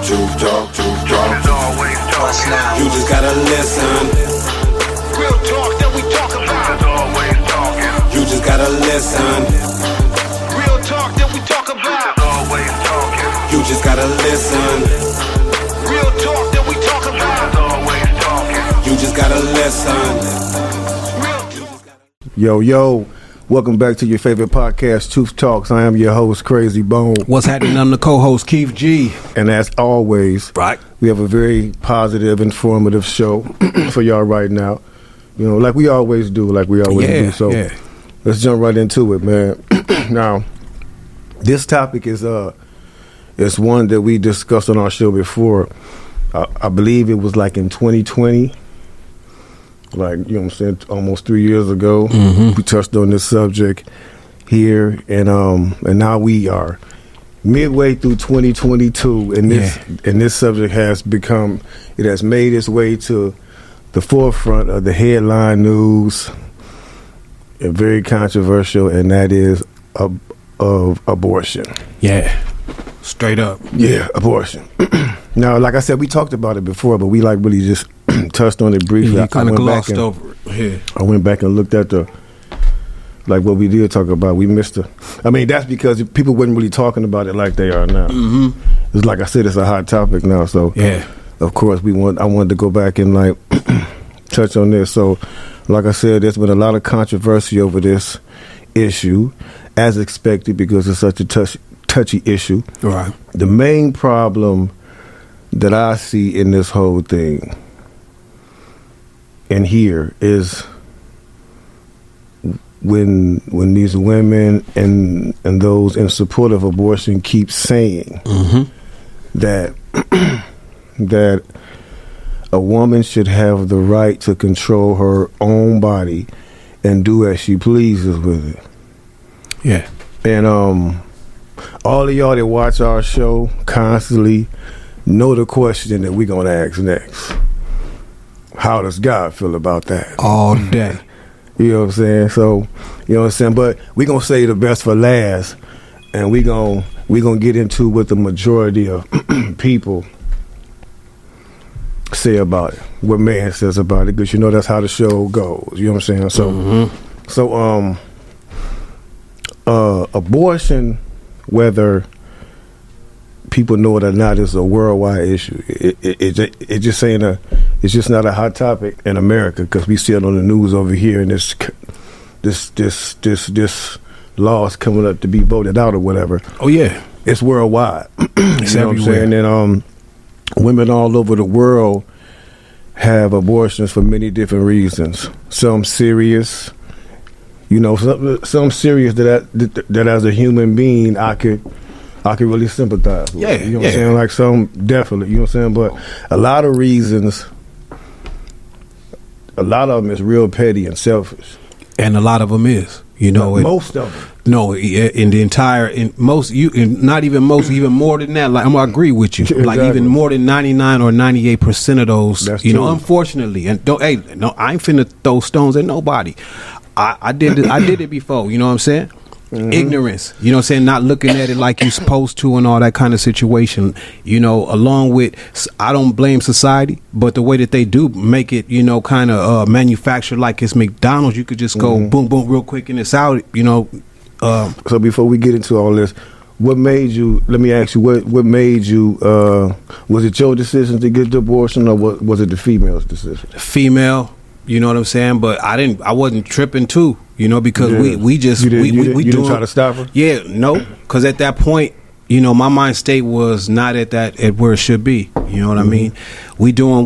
What's now? You just gotta listen. Real talk that we talk about. You just gotta listen. Real talk that we talk about. You just gotta listen. Real talk that we talk about. You just gotta listen. Real talk. Yo, welcome back to your favorite podcast, Truth Talks. I am your host, Crazy Bone. What's happening? I'm the co-host, Keith G. And as always, Right. we have a very positive, informative show for y'all right now. You know, like we always do. So let's jump right into it, man. Now, this topic is one that we discussed on our show before. I believe it was like in 2020. Like, you know what I'm saying, almost 3 years ago, we touched on this subject here, and now we are midway through 2022, and this subject has made its way to the forefront of the headline news, and very controversial, and that is of abortion. Yeah. Straight up. Yeah, abortion. Now, like I said, we talked about it before, but we like really just touched on it briefly. You kind of glossed over it. Yeah. I went back and looked at what we did talk about. We missed that's because people weren't really talking about it like they are now. Mm-hmm. It's like I said, it's a hot topic now. So yeah, of course I wanted to go back and like touch on this. So like I said, there's been a lot of controversy over this issue, as expected, because it's such a touchy issue. Right. The main problem that I see in this whole thing and here is when these women and those in support of abortion keep saying that that a woman should have the right to control her own body and do as she pleases with it. Yeah. And all of y'all that watch our show constantly know the question that we're gonna ask next. How does God feel about that? All day. You know what I'm saying? So, you know what I'm saying? But we're gonna say the best for last, and we're gonna get into what the majority of people say about it, what man says about it, because you know that's how the show goes. You know what I'm saying? So, abortion, whether people know it or not, is a worldwide issue. It's just not a hot topic in America, because we see it on the news over here, and this law is coming up to be voted out or whatever. Oh yeah, it's worldwide. It's you know everywhere. what I'm saying? And women all over the world have abortions for many different reasons. Some serious, some serious that as a human being I could really sympathize with. Yeah, you know what I'm saying? Like some definitely, you know what I'm saying? But a lot of reasons, a lot of them is real petty and selfish. And a lot of them is, most of them. No, in the entire, not even most, even more than that. Like I'm gonna agree with you. Exactly. Like even more than 99 or 98% of those. That's true. Unfortunately, and I ain't finna throw stones at nobody. I did it before. You know what I'm saying? Mm-hmm. Ignorance, you know what I'm saying, not looking at it like you're supposed to and all that kind of situation, along with, I don't blame society, but the way that they do make it, kind of manufactured like it's McDonald's. You could just go boom, boom real quick and it's out, So before we get into all this, what made you, let me ask you, what made you, was it your decision to get the abortion, or was it the female's decision? The female, you know what I'm saying, but I wasn't tripping too. Because we didn't try to stop her? Yeah, no, because at that point, my mind state was not at where it should be. You know what I mean? We doing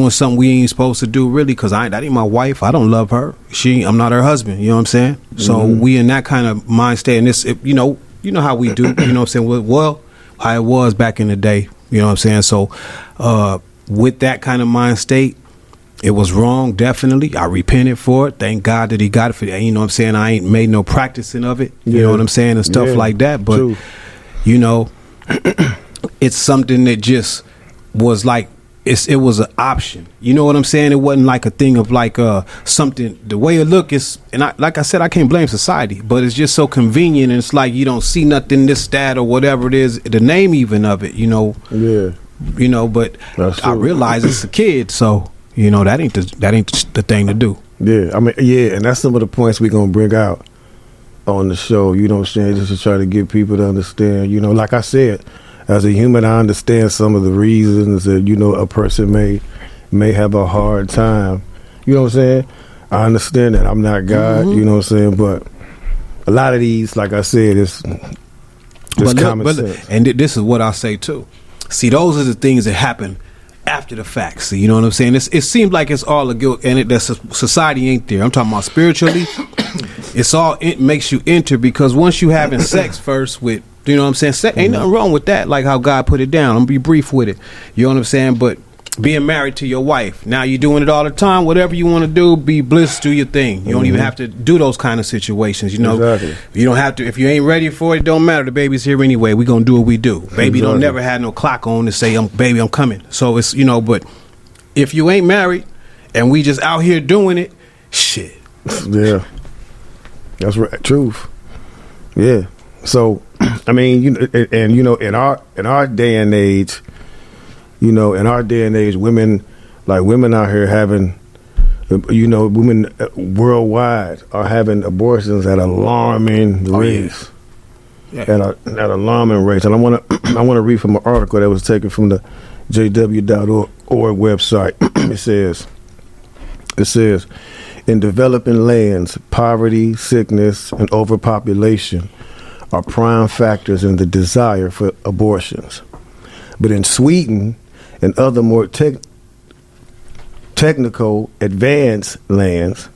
something we ain't supposed to do, really, because that ain't my wife. I don't love her. I'm not her husband. You know what I'm saying? So we in that kind of mind state, and this, you know how we do. You know what I'm saying? Well, how it was back in the day. You know what I'm saying? So with that kind of mind state, it was wrong, definitely. I repented for it. Thank God that he got it for that. You know what I'm saying? I ain't made no practicing of it. You know what I'm saying? And stuff like that. But, true. It's something that just was like, it was an option. You know what I'm saying? It wasn't like a thing of like something. The way it look is, and like I said, I can't blame society, but it's just so convenient. And it's like you don't see nothing, this, that, or whatever it is. The name even of it, Yeah. you know, but That's I true. realize it's a kid, so you know that ain't the thing to do. Yeah, I mean, yeah, and that's some of the points we're gonna bring out on the show. You know what I'm saying? Just to try to get people to understand. You know, like I said, as a human, I understand some of the reasons that a person may have a hard time. You know what I'm saying? I understand that I'm not God. You know what I'm saying? But a lot of these, like I said, it's common sense. And this is what I say too. See, those are the things that happen after the fact. See, you know what I'm saying? It seems like it's all a guilt, and that society ain't there. I'm talking about spiritually. It makes you enter, because once you having sex first with, you know what I'm saying? Ain't nothing wrong with that. Like how God put it down. I'm gonna be brief with it. You know what I'm saying? But being married to your wife, now you're doing it all the time. Whatever you want to do, be bliss, do your thing. You don't even have to do those kind of situations. You know, Exactly. You don't have to. If you ain't ready for it, don't matter. The baby's here anyway. We gonna do what we do. Baby don't never had no clock on to say, "Baby, I'm coming." So it's but if you ain't married and we just out here doing it, shit. Yeah, that's right. Truth. Yeah. So, I mean, in our day and age. In our day and age, women out here having, women worldwide are having abortions at alarming rates. Yeah. At alarming rates. And I want to read from an article that was taken from the jw.org website. It says, in developing lands, poverty, sickness, and overpopulation are prime factors in the desire for abortions. But in Sweden and other more technical, advanced lands,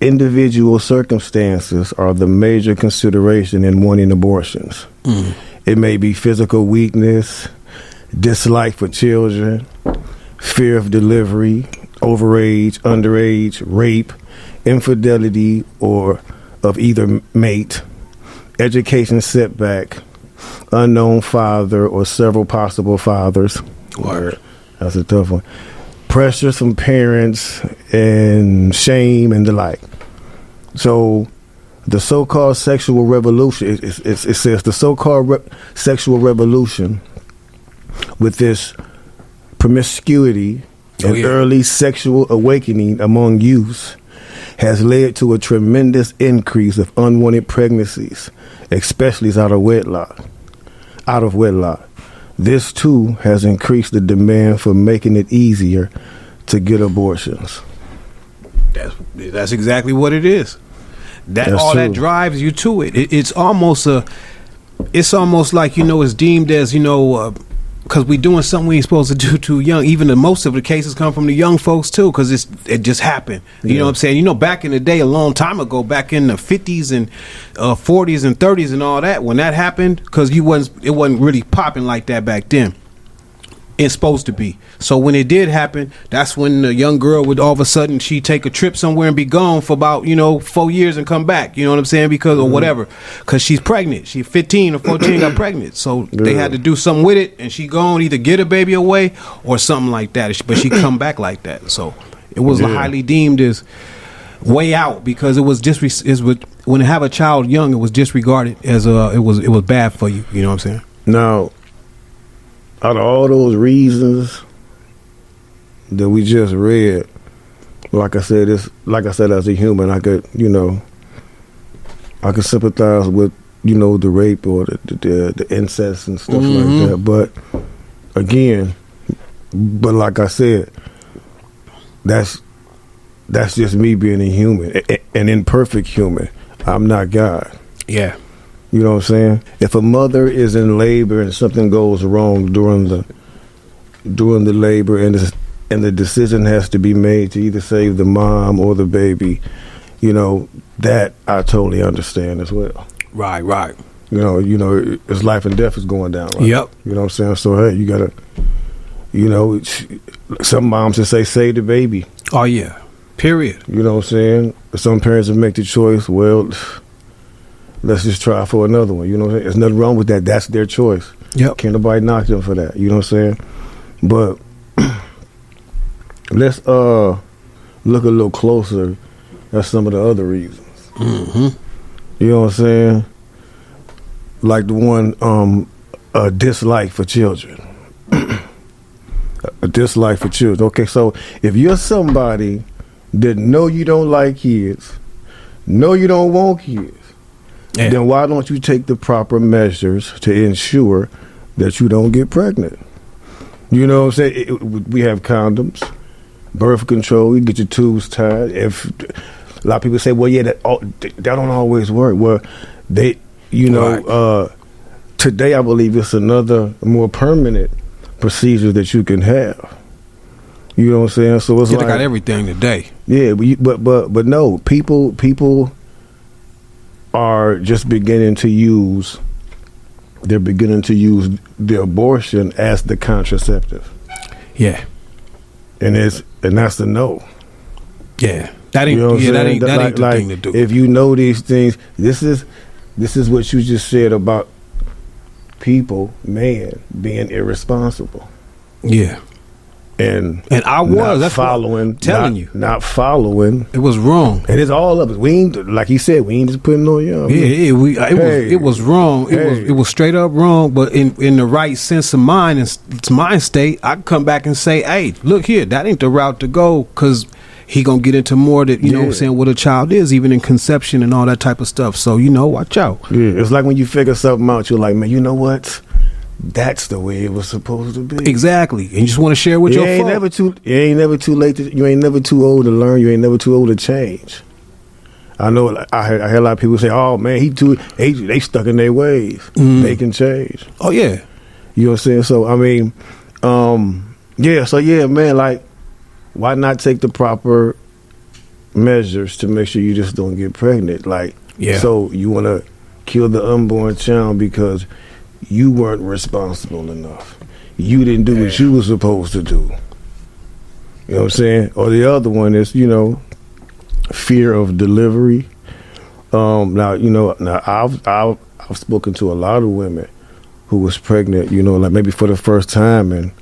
individual circumstances are the major consideration in wanting abortions. It may be physical weakness, dislike for children, fear of delivery, overage, underage, rape, infidelity or of either mate, education setback, unknown father or several possible fathers. Word. That's a tough one. Pressures from parents and shame and the like. So the so-called sexual revolution, it says the so-called sexual revolution with this promiscuity and early sexual awakening among youth has led to a tremendous increase of unwanted pregnancies, especially out of wedlock. This too has increased the demand for making it easier to get abortions. That's exactly what it is. That's all true. That drives you to it. It's almost like it's deemed as because we doing something we ain't supposed to do too young. Even the most of the cases come from the young folks too, because it just happened. You know what I'm saying? Back in the day, a long time ago, back in the 50s and 40s and 30s and all that, when that happened, because it wasn't really popping like that back then. It's supposed to be. So when it did happen, that's when the young girl would all of a sudden she take a trip somewhere and be gone for about 4 years and come back. You know what I'm saying? Because or whatever, because she's pregnant. She 15 or 14 got pregnant, so they had to do something with it, and she gone either get a baby away or something like that. But she come back like that, so it was highly deemed as way out, because it was when you have a child young, it was disregarded as it was bad for you. You know what I'm saying? Now, out of all those reasons that we just read, like I said, as a human, I could sympathize with the rape or the incest and stuff like that. But again, like I said, that's just me being a human, an imperfect human. I'm not God. Yeah. You know what I'm saying? If a mother is in labor and something goes wrong during the labor and the decision has to be made to either save the mom or the baby, that I totally understand as well. Right. It's life and death is going down. Right? Yep. You know what I'm saying? So hey, you gotta, some moms just say save the baby. Oh yeah. Period. You know what I'm saying? Some parents will make the choice. Well, let's just try for another one. You know what I'm saying? There's nothing wrong with that. That's their choice. Yep. Can't nobody knock them for that. You know what I'm saying? But let's look a little closer at some of the other reasons. You know what I'm saying? Like the one, a dislike for children. with this life for children. Okay, so if you're somebody that know you don't like kids, know you don't want kids, then why don't you take the proper measures to ensure that you don't get pregnant? You know what I'm saying? We have condoms, birth control. You get your tubes tied. If a lot of people say, well, yeah, that don't always work. Well, they, today I believe it's another more permanent procedure that you can have. You know what I'm saying? So it's they like, got everything today. Yeah, but no, people are just beginning to use. They're beginning to use the abortion as the contraceptive. Yeah, and that's the no. Yeah, that ain't that ain't the thing to do. If you know these things, this is what you just said about people, man, being irresponsible. Yeah. And I was that's following, telling you, not following. It was wrong, and it's all of us. We ain't, like he said, we ain't just putting on y'all. It was wrong. It was straight up wrong. But in the right sense of mind, it's mind state, I can come back and say, hey, look here, that ain't the route to go, because he gonna get into more that you know what I'm saying, what a child is, even in conception and all that type of stuff. So watch out. Yeah, it's like when you figure something out, you're like, man, you know what? That's the way it was supposed to be. Exactly. And you just want to share with your folks. You ain't never too late. You ain't never too old to learn. You ain't never too old to change. I know. I heard a lot of people say, "Oh man, they stuck in their ways. They can change." Oh yeah. You know what I'm saying? So I mean, yeah. So yeah, man. Like, why not take the proper measures to make sure you just don't get pregnant? Like, so you want to kill the unborn child because you weren't responsible enough. You didn't do what you were supposed to do. You know what I'm saying? Or the other one is, fear of delivery. Now I've spoken to a lot of women who was pregnant, like maybe for the first time, and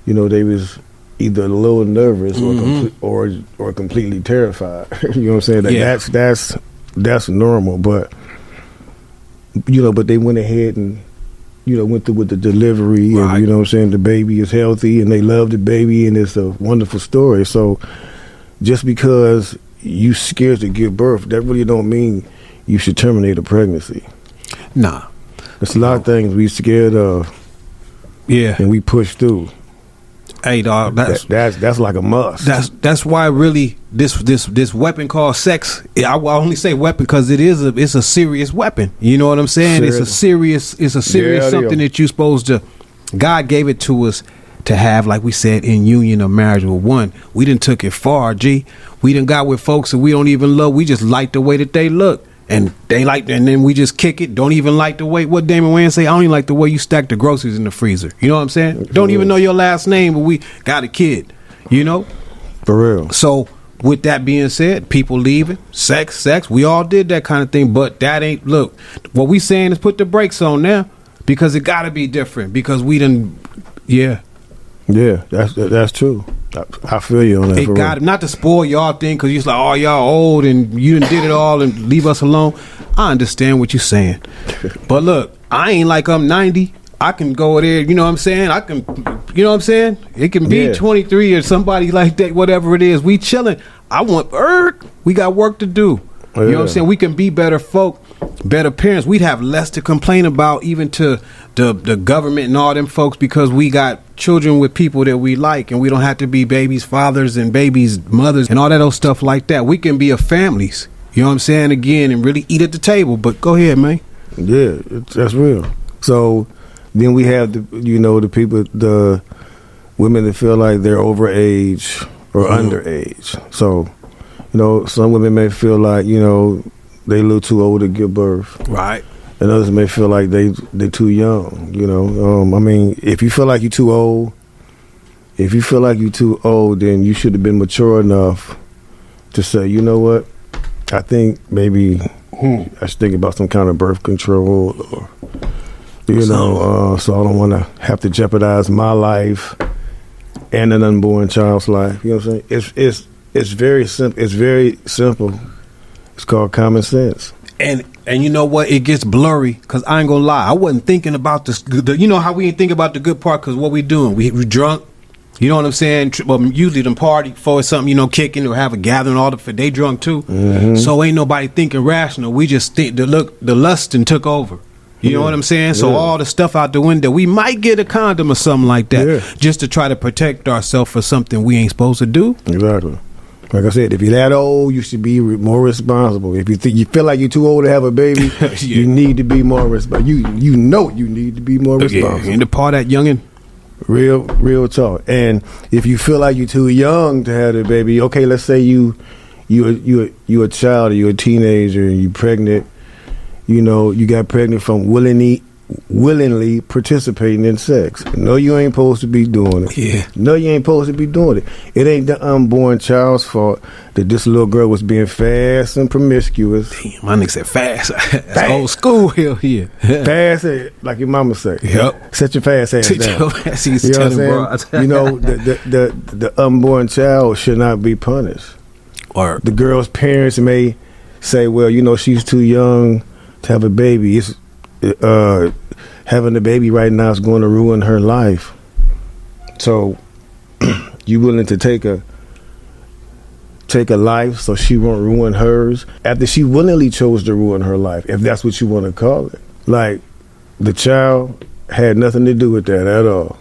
they was either a little nervous or completely terrified. You know what I'm saying? That's normal, but but they went ahead and went through with the delivery, and you know what I'm saying, the baby is healthy and they love the baby and it's a wonderful story. So just because you scared to give birth, that really don't mean you should terminate a pregnancy. Nah. There's a lot of things we scared of. Yeah. And we push through. Hey dog, that's like a must. That's why really this weapon called sex. I only say weapon because it's a serious weapon. You know what I'm saying? It's a serious something that you supposed to. God gave it to us to have, like we said, in union or marriage with one. We done took it far, G. We done got with folks that we don't even love. We just like the way that they look. And they like, and then we just kick it. Don't even like the way, what Damon Wayans say, I don't even like the way you stack the groceries in the freezer. You know what I'm saying? Don't even know your last name, but we got a kid. For real. So with that being said, people leaving, sex, we all did that kind of thing, but that ain't, look, what we saying is put the brakes on now, because it got to be different, because we done, Yeah, that's true. I feel you on that. It got not to spoil y'all thing, because you're like, oh, y'all old and you done did it all and leave us alone. I understand what you're saying, but look, I ain't like I'm 90. I can go there. You know what I'm saying? I can. You know what I'm saying? It can be 23 or somebody like that. Whatever it is, we chilling. I want. We got work to do. You know what I'm saying? We can be better folk, better parents. We'd have less to complain about, even to the government and all them folks, because we got children with people that we like, and we don't have to be babies' fathers and babies' mothers and all that old stuff like that. We can be a families. You know what I'm saying? Again, and really eat at the table. But go ahead, man. Yeah, that's real. So then we have the people, the women that feel like they're overage or underage. So. Some women may feel like, they a little too old to give birth. Right. And others may feel like they're too young, I mean, if you feel like you're too old, then you should have been mature enough to say, you know what, I think maybe I should think about some kind of birth control, or, so I don't want to have to jeopardize my life and an unborn child's life. You know what I'm saying? It's very simple. It's very simple. It's called common sense. And you know what? It gets blurry, because I ain't gonna lie. I wasn't thinking about this. You know how we ain't think about the good part, because what we doing? We drunk. You know what I'm saying? Well, usually them party for something, kicking or have a gathering. All they drunk too. Mm-hmm. So ain't nobody thinking rational. We just think the lust and took over. You know what I'm saying? So all the stuff out the window. We might get a condom or something like that, just to try to protect ourselves for something we ain't supposed to do. Exactly. Like I said, if you're that old, you should be more responsible. If you feel like you're too old to have a baby, you need to be more responsible. You need to be more responsible. Yeah, and to part that youngin'. Real talk. And if you feel like you're too young to have a baby, okay, let's say you a child or you're a teenager and you're pregnant. You got pregnant from willingly participating in sex. No, you ain't supposed to be doing it. Yeah. No, you ain't supposed to be doing it. It ain't the unborn child's fault that this little girl was being fast and promiscuous. Damn, my nigga said fast. That's old school here. Fast, like your mama say. Yep. Set your fast ass down. You know what I'm saying? The unborn child should not be punished. Or the girl's parents may say, well, she's too young to have a baby. It's having a baby right now is going to ruin her life. So you willing to take a life so she won't ruin hers after she willingly chose to ruin her life, if that's what you want to call it. Like, the child had nothing to do with that at all.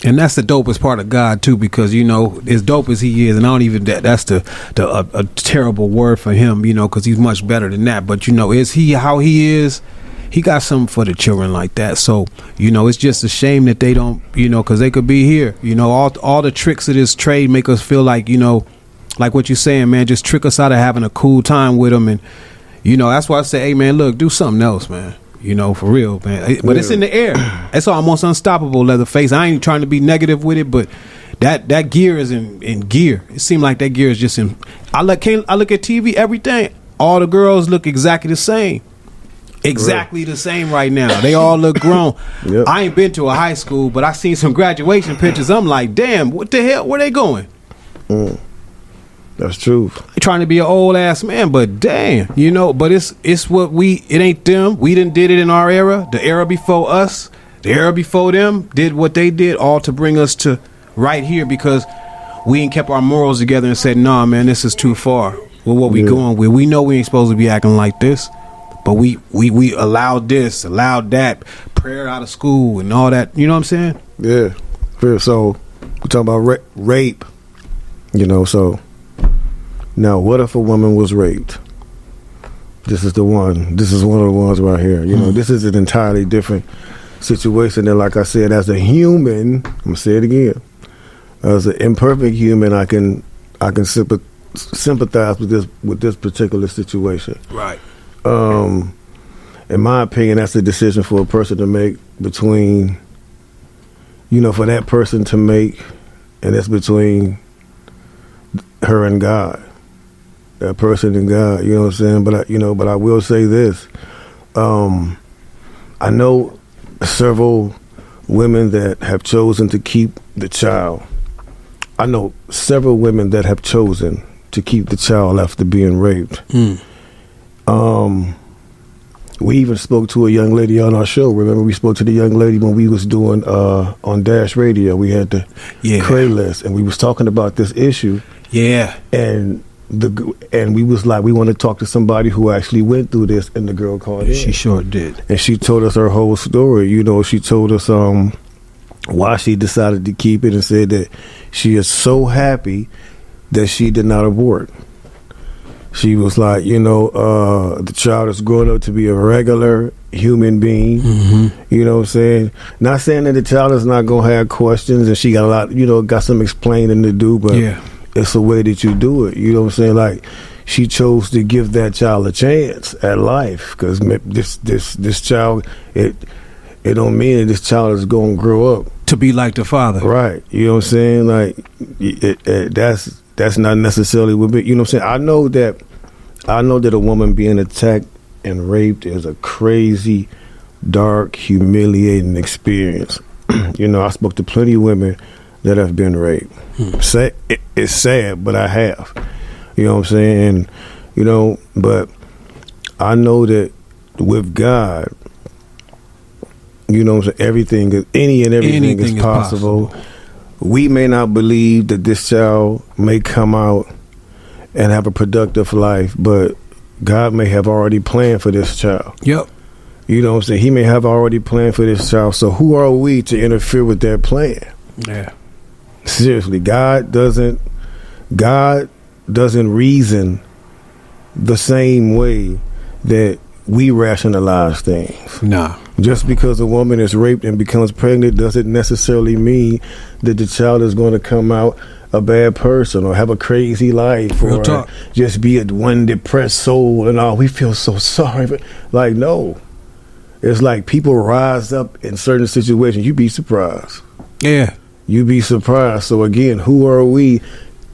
And that's the dopest part of God too, because as dope as he is, and I don't even that's a terrible word for him, because he's much better than that. But is he how he is? He got something for the children like that. So it's just a shame that they don't, because they could be here. All the tricks of this trade make us feel like like what you're saying, man. Just trick us out of having a cool time with them, and that's why I say, hey, man, look, do something else, man. For real, man. But it's in the air. It's almost unstoppable, Leatherface. I ain't trying to be negative with it, but that gear is in gear. It seems like that gear is just in. I look at TV, everything. All the girls look exactly the same. Exactly the same right now. They all look grown. Yep. I ain't been to a high school, but I seen some graduation pictures. I'm like, damn, what the hell? Where they going? That's true. Trying to be an old ass man, but damn, but it's it ain't them. We done did it in our era. The era before us, the era before them did what they did, all to bring us to right here, because we ain't kept our morals together and said, nah, man, this is too far with what we going with. We know we ain't supposed to be acting like this, but we allowed this, allowed that, prayer out of school and all that. You know what I'm saying? Yeah. So we talking about rape, so now what if a woman was raped? This is one of the ones right here. This is an entirely different situation than, like I said, as a human, I'm gonna say it again, as an imperfect human, I can sympathize with this particular situation. Right. In my opinion, that's a decision for a person to make between, for that person to make, and it's between her and God. That person and God, you know what I'm saying? But I will say this. I know several women that have chosen to keep the child. I know several women that have chosen to keep the child after being raped. We even spoke to a young lady on our show. Remember, we spoke to the young lady when we was doing on Dash Radio. We had the Cray list, and we was talking about this issue. Yeah, and we was like, we want to talk to somebody who actually went through this, and the girl called in. She sure did, and she told us her whole story. She told us why she decided to keep it, and said that she is so happy that she did not abort. She was like, the child is growing up to be a regular human being. Mm-hmm. You know what I'm saying? Not saying that the child is not going to have questions, and she got a lot, got some explaining to do, but it's the way that you do it. You know what I'm saying? Like, she chose to give that child a chance at life, because this child, it don't mean that this child is going to grow up to be like the father. Right. You know what I'm saying? Like, that's not necessarily what, you know what I'm saying? I know that a woman being attacked and raped is a crazy, dark, humiliating experience. I spoke to plenty of women that have been raped. It's sad, but I have. You know what I'm saying? And, but I know that with God, you know what I'm saying, anything is possible. we may not believe that this child may come out and have a productive life, but God may have already planned for this child. Yep. You know what I'm saying? He may have already planned for this child. So who are we to interfere with that plan? Yeah. Seriously, God doesn't reason the same way that we rationalize things. Nah. Just because a woman is raped and becomes pregnant doesn't necessarily mean that the child is going to come out a bad person or have a crazy life Real or talk. just be a one depressed soul and all. We feel so sorry. But like, no. It's like people rise up in certain situations. You'd be surprised. Yeah. You'd be surprised. So again, who are we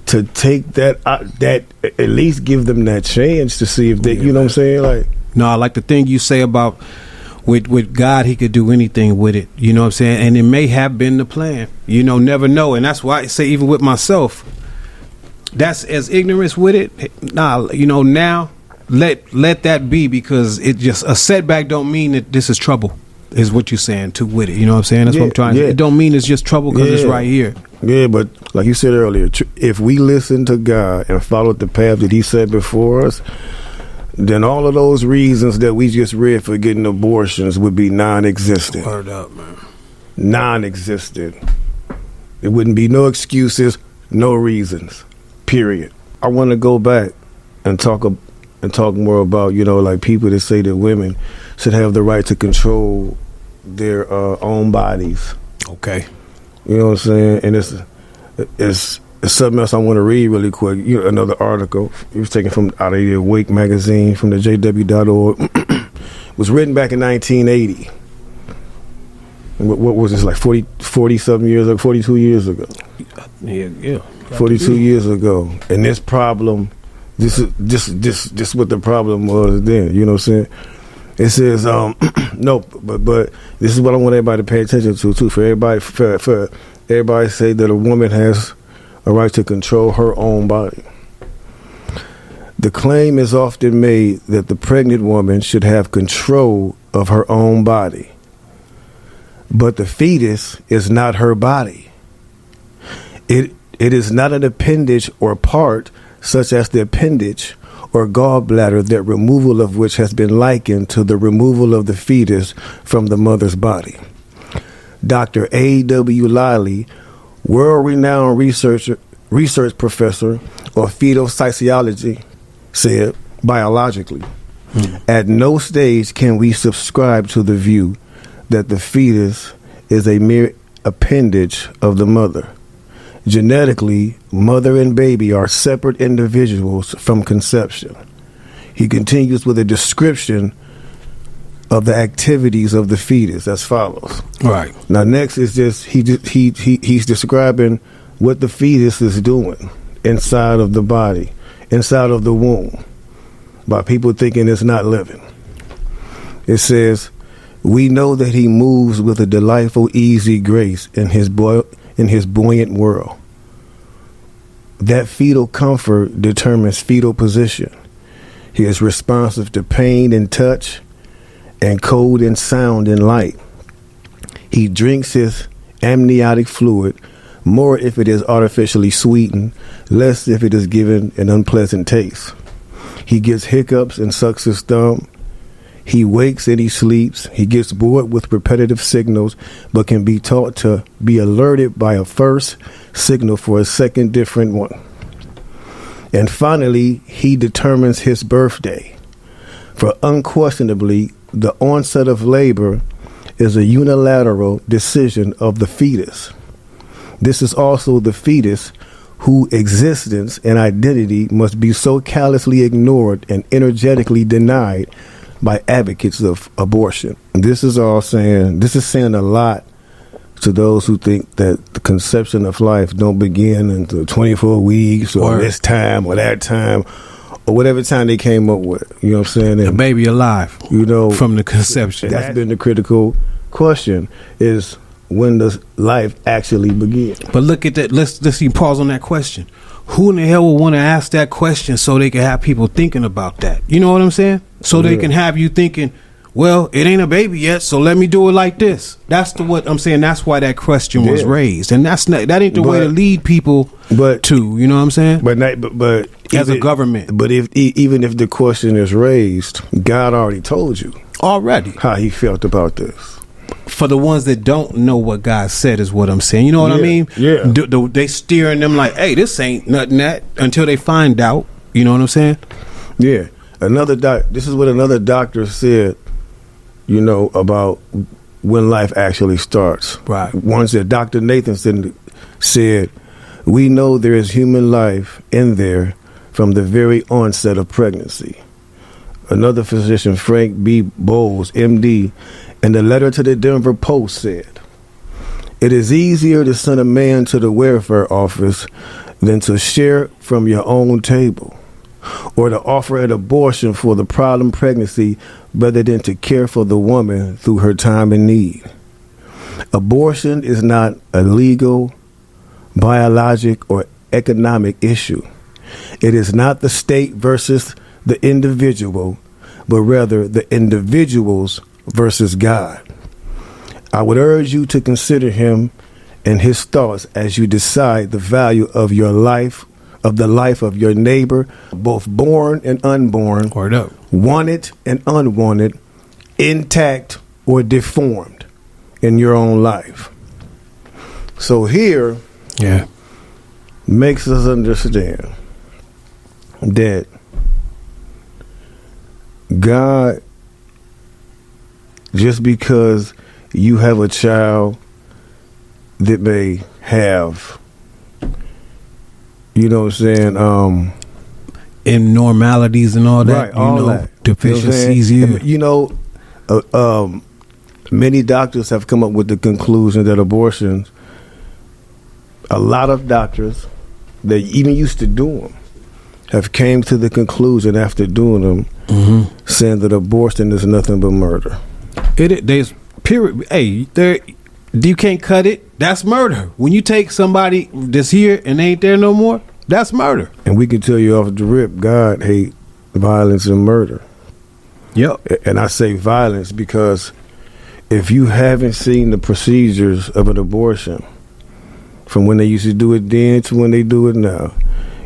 to take that at least give them that chance to see if they, you know what I'm saying? Like, No, I like the thing you say about with God, he could do anything with it. You know what I'm saying? And it may have been the plan. You know, never know. And that's why I say, even with myself, that's as ignorance with it. Nah, you know, now let that be, because it just, a setback don't mean that this is trouble, is what you're saying too with it. You know what I'm saying? That's what I'm trying to. It don't mean it's just trouble because it's right here. Yeah, but like you said earlier, if we listen to God and follow the path that he set before us, then all of those reasons that we just read for getting abortions would be non-existent. Word up, man. Non-existent. There wouldn't be no excuses, no reasons. Period. I want to go back and talk more about, you know, like people that say that women should have the right to control their own bodies. Okay. You know what I'm saying? And it's something else I want to read really quick. You know, another article. It was taken from out of the Awake magazine from the JW.org. It was written back in 1980. What was this, like 40 something years ago, 42 years ago? Yeah. 42 years ago. And this problem, this is what the problem was then. You know what I'm saying? It says, no, but this is what I want everybody to pay attention to too. For everybody say that a woman has a right to control her own body. The claim is often made that the pregnant woman should have control of her own body. But the fetus is not her body. It is not an appendage or part such as the appendage or gallbladder, that removal of which has been likened to the removal of the fetus from the mother's body. Dr. A.W. Liley, world-renowned research professor of fetal sociology, said, biologically, at no stage can we subscribe to the view that the fetus is a mere appendage of the mother. Genetically, mother and baby are separate individuals from conception. He continues with a description of the activities of the fetus as follows. Right. Now, next is just he's describing what the fetus is doing inside of the body, inside of the womb, by people thinking it's not living. It says, we know that he moves with a delightful, easy grace in his buoyant world. That fetal comfort determines fetal position. He is responsive to pain and touch, and cold and sound and light. He drinks his amniotic fluid, more if it is artificially sweetened, less if it is given an unpleasant taste. He gets hiccups and sucks his thumb. He wakes and he sleeps. He gets bored with repetitive signals, but can be taught to be alerted by a first signal for a second different one. And finally, he determines his birthday. For unquestionably, the onset of labor is a unilateral decision of the fetus. This is also the fetus whose existence and identity must be so callously ignored and energetically denied by advocates of abortion. This is saying a lot to those who think that the conception of life don't begin until 24 weeks or this time or that time or whatever time they came up with. You know what I'm saying? And, the baby alive, you know, from the conception. That's been the critical question, is when does life actually begin? But look at that. Let's see, pause on that question. Who in the hell would want to ask that question so they can have people thinking about that? You know what I'm saying? So they can have you thinking, well, it ain't a baby yet, so let me do it like this. That's what I'm saying. That's why that question was raised, and that ain't the way to lead people. To you know what I'm saying. But as a government. But even if the question is raised, God already told you already how He felt about this. For the ones that don't know what God said is what I'm saying. You know what I mean? Yeah. They steering them like, hey, this ain't nothing that until they find out. You know what I'm saying? Yeah. This is what another doctor said, you know, about when life actually starts. Right. One said, Dr. Nathanson said, we know there is human life in there from the very onset of pregnancy. Another physician, Frank B. Bowles, MD, in the letter to the Denver Post said, it is easier to send a man to the welfare office than to share from your own table, or to offer an abortion for the problem pregnancy rather than to care for the woman through her time in need. Abortion is not a legal, biologic, or economic issue. It is not the state versus the individual, but rather the individuals versus God. I would urge you to consider him and his thoughts as you decide the value of your life, of the life of your neighbor, both born and unborn, wanted and unwanted, intact or deformed in your own life. So here makes us understand that God, just because you have a child that may have, you know what I'm saying, abnormalities and all that, right, all that deficiencies, you know, many doctors have come up with the conclusion that abortions, a lot of doctors that even used to do them have came to the conclusion after doing them, saying that abortion is nothing but murder. There's period. Hey, you can't cut it. That's murder. When you take somebody that's here and ain't there no more, that's murder. And we can tell you off the rip, God hate violence and murder. Yep. And I say violence because if you haven't seen the procedures of an abortion, from when they used to do it then to when they do it now,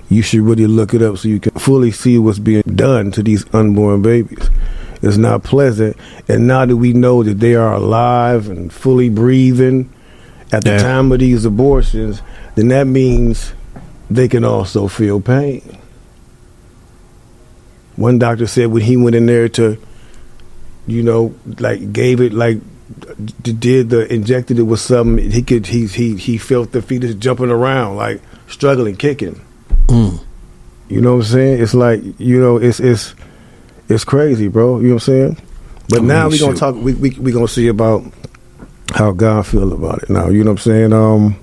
you should really look it up so you can fully see what's being done to these unborn babies. It's not pleasant. And now that we know that they are alive and fully breathing at the time of these abortions, then that means they can also feel pain. One doctor said when he went in there to, you know, like gave it, like injected it with something, he felt the fetus jumping around, like struggling, kicking. You know what I'm saying? It's like, you know, it's crazy, bro. You know what I'm saying? But now we're gonna talk. We gonna see about how God feel about it. Now, you know what I'm saying?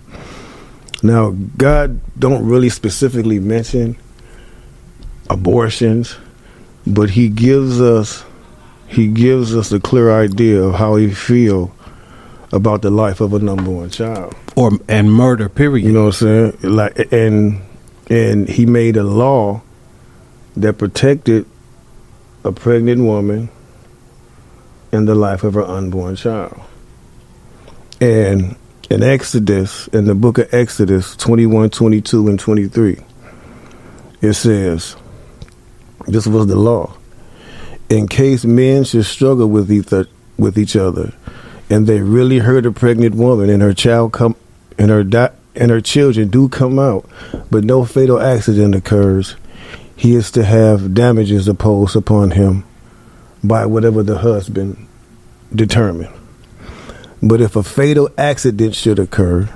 Now God don't really specifically mention abortions, but He gives us a clear idea of how He feel about the life of an unborn child, and murder. Period. You know what I'm saying? Like, and He made a law that protected a pregnant woman and the life of her unborn child. And in Exodus, in the book of Exodus 21, 22, and 23, it says, this was the law. In case men should struggle with each other, and they really hurt a pregnant woman, and her child and her children do come out, but no fatal accident occurs, he is to have damages imposed upon him by whatever the husband determined. But if a fatal accident should occur,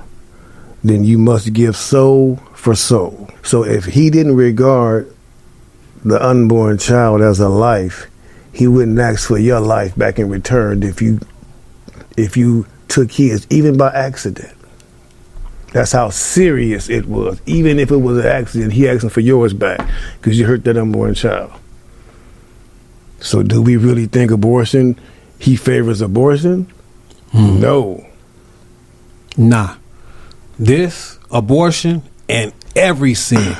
then you must give soul for soul. So if he didn't regard the unborn child as a life, he wouldn't ask for your life back in return if you took his, even by accident. That's how serious it was. Even if it was an accident, he asking for yours back because you hurt that unborn child. So do we really think abortion, he favors abortion? No. Nah. This, abortion, and every sin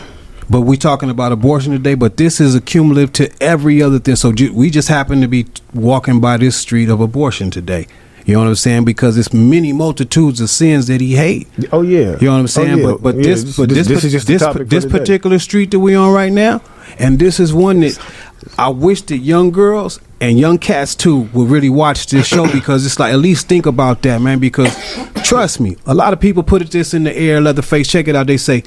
But we talking about abortion today, but this is accumulative to every other thing. So we just happen to be walking by this street of abortion today. You know what I'm saying? Because it's many multitudes of sins that he hate. Oh yeah. You know what I'm saying? Oh, yeah. But Yeah, this is just the topic for this today. particular street that we on right now, and this is one that I wish that young girls and young cats too would really watch this show, because it's like, at least think about that, man. Because trust me, a lot of people put this in the air. Leatherface, check it out. They say,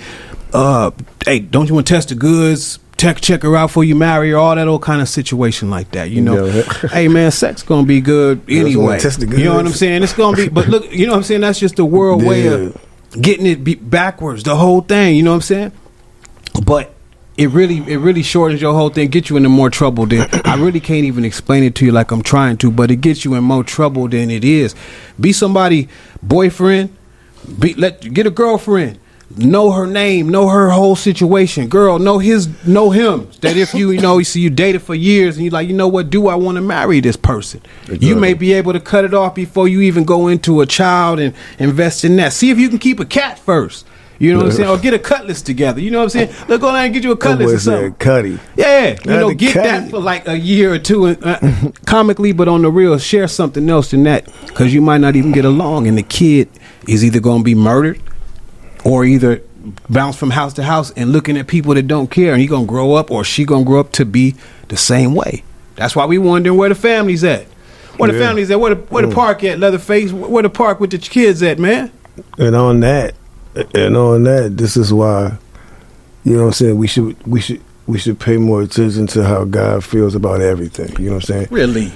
"Hey, don't you want to test the goods? Check her out before you marry her," all that old kind of situation like that, you know. Yeah. Hey man, sex gonna be good anyway. Test the You know what I'm goods. saying? It's gonna be, but look, you know what I'm saying? That's just the world way of getting it backwards, the whole thing. You know what I'm saying? But it really shortens your whole thing, get you into more trouble than I really can't even explain it to you like I'm trying to, but it gets you in more trouble than it is. Be somebody boyfriend, get a girlfriend. Know her name, know her whole situation. Girl, know him. That if you see you dated for years and you're like, you know what, do I want to marry this person? Exactly. You may be able to cut it off before you even go into a child and invest in that. See if you can keep a cat first. You know what I'm saying? Or get a cutlass together. You know what I'm saying? Let's go down and get you a cutlass or something. Cutty. Yeah, get cutty. that for like a year or two, comically, but on the real, share something else than that, because you might not even get along, and the kid is either going to be murdered or either bounce from house to house and looking at people that don't care, and he gonna grow up or she gonna grow up to be the same way. That's why we wondering where the family's at. Where the family's at? Where the park at, Leatherface? Where the park with the kids at, man? And on that, this is why, you know what I'm saying, we should pay more attention to how God feels about everything. You know what I'm saying? Really?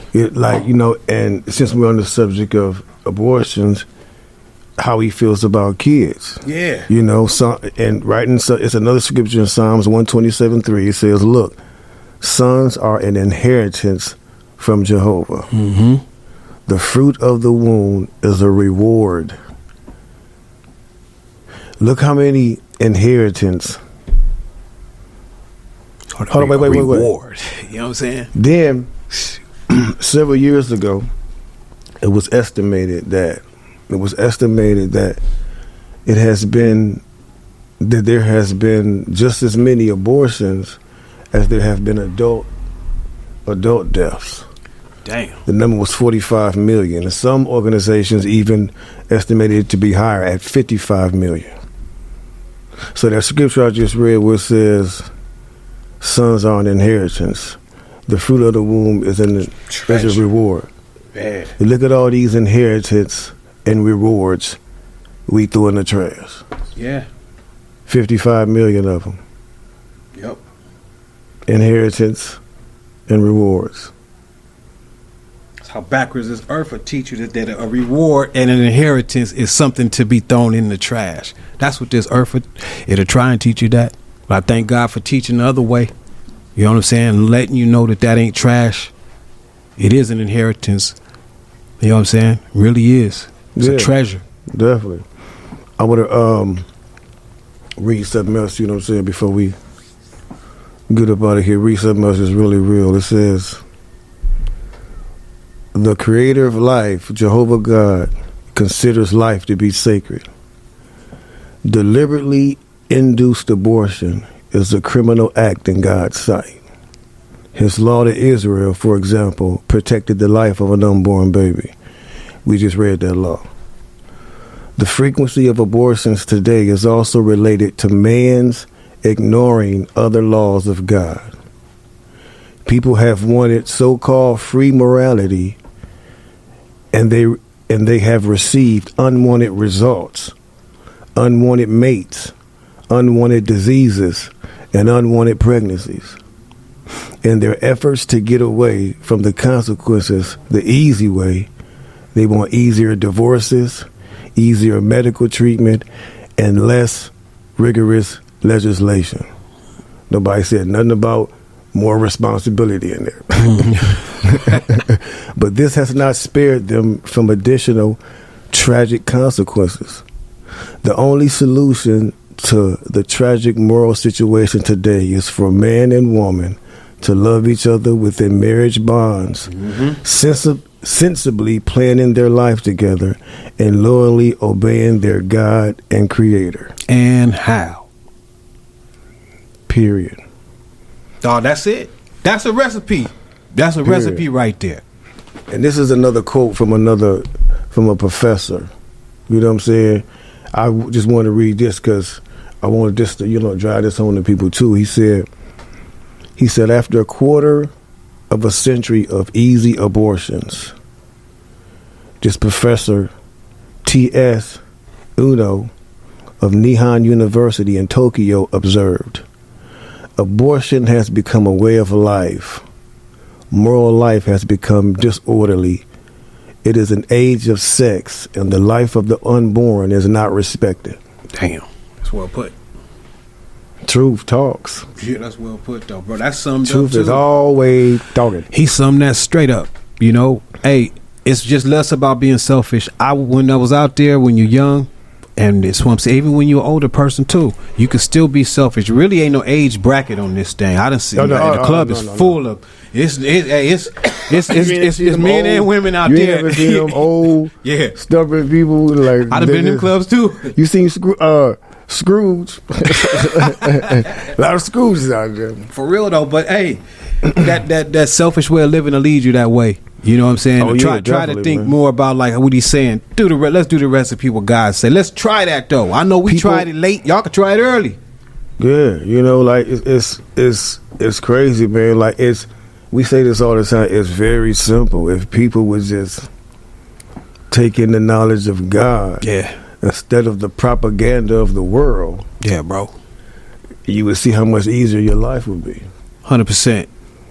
And since we're on the subject of abortions, how he feels about kids. Yeah. It's another scripture in Psalms 127:3. It says, "Look, sons are an inheritance from Jehovah. Mm-hmm. The fruit of the womb is a reward." Look how many inheritance. Hold on, wait. Reward. You know what I'm saying? Then, several years ago, it was estimated that there has been just as many abortions as there have been adult deaths. Damn. The number was 45 million, and some organizations even estimated it to be higher at 55 million. So that scripture I just read, where it says, "Sons are an inheritance. The fruit of the womb is a reward." Man. You look at all these inheritance and rewards we threw in the trash. Yeah. 55 million of them. Yep. Inheritance and rewards. That's how backwards this earth will teach you that a reward and an inheritance is something to be thrown in the trash. That's what this earth it'll try and teach you that. But I thank God for teaching the other way. You know what I'm saying? Letting you know that ain't trash. It is an inheritance. You know what I'm saying? It really is. It's a treasure. Definitely. I want to read something else, you know what I'm saying, before we get up out of here. Read something else that's really real. It says, "The creator of life, Jehovah God, considers life to be sacred. Deliberately induced abortion is a criminal act in God's sight. His law to Israel, for example, protected the life of an unborn baby." We just read that law. The frequency of abortions today is also related to man's ignoring other laws of God. People have wanted so-called free morality, and they have received unwanted results, unwanted mates, unwanted diseases, and unwanted pregnancies. In their efforts to get away from the consequences the easy way, they want easier divorces, easier medical treatment, and less rigorous legislation. Nobody said nothing about more responsibility in there. But this has not spared them from additional tragic consequences. The only solution to the tragic moral situation today is for man and woman to love each other within marriage bonds, sensibly planning their life together, and loyally obeying their God and Creator. And how? Period. Oh, that's it. That's a recipe. That's a recipe right there. And this is another quote from a professor. You know what I'm saying? I just want to read this because I want this to, drive this home to people too. He said, after a quarter of a century of easy abortions, this Professor T.S. Uno of Nihon University in Tokyo observed, abortion has become a way of life. Moral life has become disorderly. It is an age of sex, and the life of the unborn is not respected. Damn. That's well put. Truth talks. Yeah, that's well put, though, bro. That's summed up, Truth too. is always talking. He summed that straight up. Hey, it's just less about being selfish. When I was out there, when you're young, and it's what I'm saying, even when you're an older person too, you can still be selfish. Really ain't no age bracket on this thing. I done see the club is full of it's men and women out you there. You ever seen them old, stubborn people? Like I'd have been in them clubs too. You seen Scrooge? A lot of Scrooges out there. For real though, but hey, that selfish way of living will lead you that way. You know what I'm saying? Oh, try to think more about like what he's saying. Let's do the recipe what God say. Let's try that though. I know we tried it late. Y'all can try it early. Yeah, like it's crazy, man. Like we say this all the time. It's very simple. If people would just take in the knowledge of God, instead of the propaganda of the world, bro, you would see how much easier your life would be. 100%.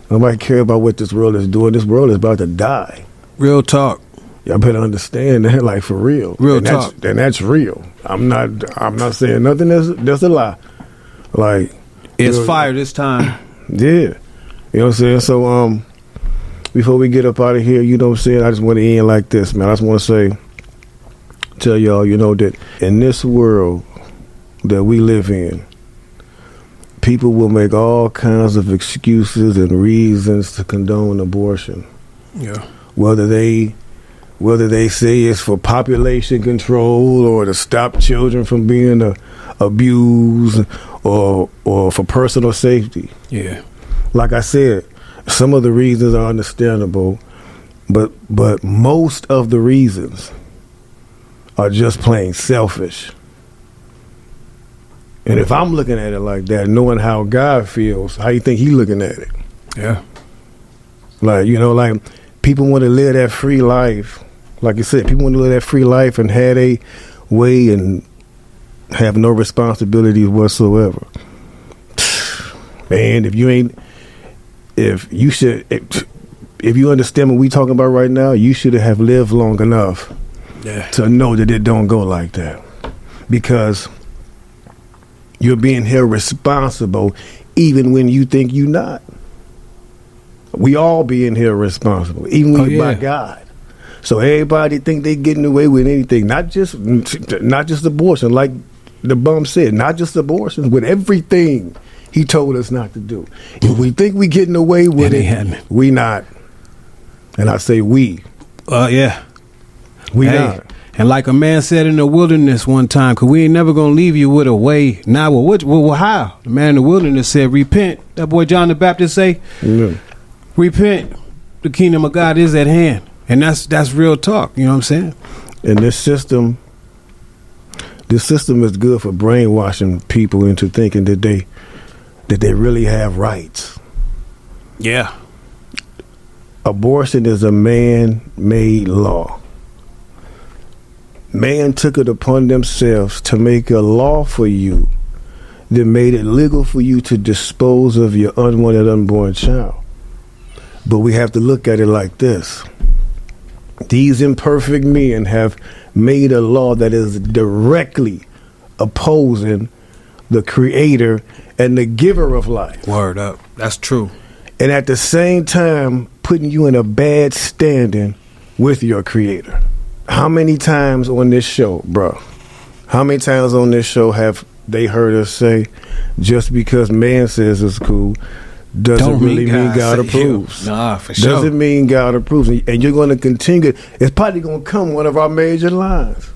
Nobody care about what this world is doing. This world is about to die. Real talk. Y'all better understand that, like for real. Real talk. That's real. I'm not saying nothing that's a lie. Like it's fire this time. Yeah. You know what I'm saying? So before we get up out of here, you know what I'm saying, I just want to end like this, man. I just want to tell y'all, that in this world that we live in, people will make all kinds of excuses and reasons to condone abortion. Yeah. Whether they say it's for population control or to stop children from being abused or for personal safety. Yeah. Like I said, some of the reasons are understandable, but most of the reasons are just plain selfish. And if I'm looking at it like that, knowing how God feels, how you think He looking at it? Yeah. Like, like people want to live that free life. Like you said, people want to live that free life and have a way and have no responsibilities whatsoever. Man, if you understand what we talking about right now, you should have lived long enough to know that it don't go like that. Because you're being held responsible even when you think you're not. We all being held responsible, even when by God. So everybody think they getting away with anything, not just abortion, like the bum said, not just abortion, with everything He told us not to do. If we think we getting away with it, we not. And I say we. We not. And like a man said in the wilderness one time, because we ain't never going to leave you with a way. Now, how? The man in the wilderness said, repent. That boy John the Baptist say, repent. The kingdom of God is at hand. And that's real talk. You know what I'm saying? And this system is good for brainwashing people into thinking that they really have rights. Yeah. Abortion is a man-made law. Man took it upon themselves to make a law for you that made it legal for you to dispose of your unwanted unborn child. But we have to look at it like this. These imperfect men have made a law that is directly opposing the creator and the giver of life. Word up. That's true. And at the same time, putting you in a bad standing with your creator. How many times on this show, bro? How many times on this show have they heard us say, just because man says it's cool, doesn't really mean God approves? Nah, for sure. Doesn't mean God approves. And you're going to continue. It's probably going to come one of our major lines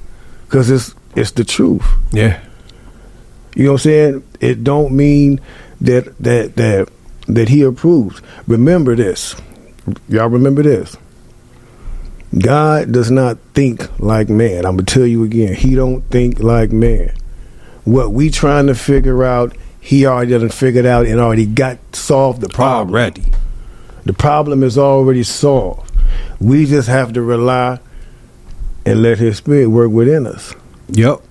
because it's the truth. Yeah. You know what I'm saying? It don't mean that he approves. Remember this. Y'all remember this. God does not think like man. I'm going to tell you again. He don't think like man. What we trying to figure out, he already done figured out and already got solved the problem. Already. The problem is already solved. We just have to rely and let his spirit work within us. Yep.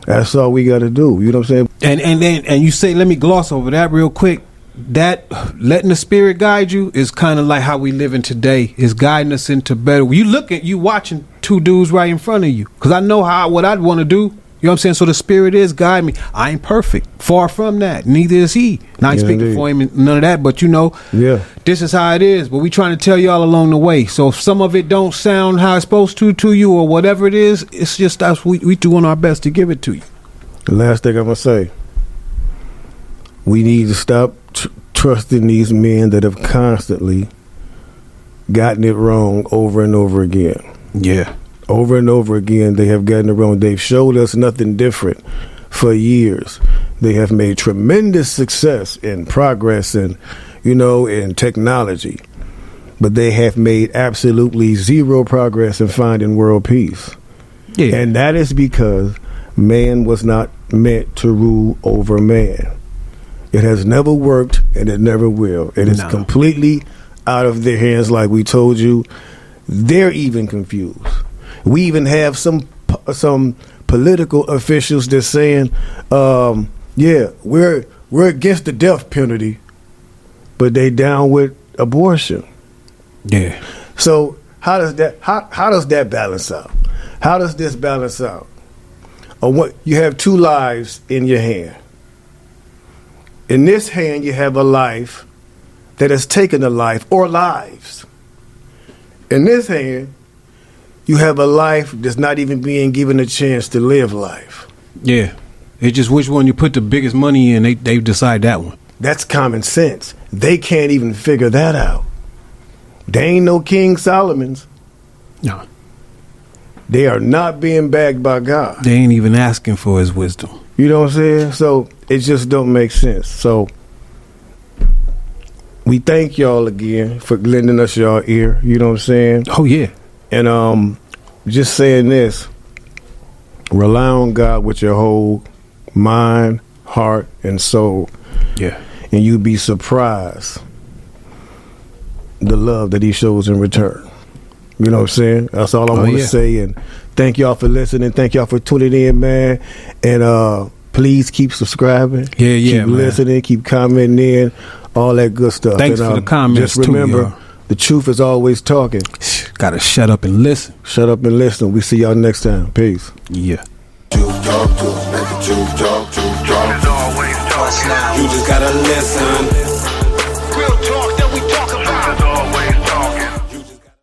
That's all we got to do. You know what I'm saying? And you say, let me gloss over that real quick. That letting the spirit guide you is kind of like how we living today. Is guiding us into better. You watching two dudes right in front of you. Because I know what I'd want to do. You know what I'm saying? So the spirit is guiding me. I ain't perfect. Far from that. Neither is he. And I ain't speaking for him and none of that. But this is how it is. But we trying to tell y'all along the way. So if some of it don't sound how it's supposed to you or whatever it is, it's just us. We doing our best to give it to you. The last thing I'm going to say. We need to stop trusting these men that have constantly gotten it wrong over and over again. Yeah. Over and over again, they have gotten it wrong. They've showed us nothing different for years. They have made tremendous success and progress and, in technology. But they have made absolutely zero progress in finding world peace. Yeah. And that is because man was not meant to rule over man. It has never worked, and it never will. It is completely out of their hands, like we told you. They're even confused. We even have some political officials that's saying, we're against the death penalty, but they down with abortion. Yeah. So how does that balance out? How does this balance out? You have two lives in your hand. In this hand, you have a life that has taken a life or lives. In this hand, you have a life that's not even being given a chance to live life. Yeah. It's just which one you put the biggest money in, they decide that one. That's common sense. They can't even figure that out. They ain't no King Solomon's. No. They are not being backed by God. They ain't even asking for his wisdom. You know what I'm saying? So it just don't make sense. So we thank y'all again for lending us y'all ear. You know what I'm saying? Oh, yeah. And just saying this, rely on God with your whole mind, heart, and soul. Yeah. And you'd be surprised the love that he shows in return. You know what I'm saying? That's all I want to say. And thank y'all for listening. Thank y'all for tuning in, man. And please keep subscribing. Yeah, keep listening. Keep commenting in. All that good stuff. Thanks for the comments, just remember, too, the truth is always talking. Gotta shut up and listen. Shut up and listen. We see y'all next time. Peace. Yeah. Truth talk, truth, make the truth talk, truth talk. As always talking. You just gotta listen.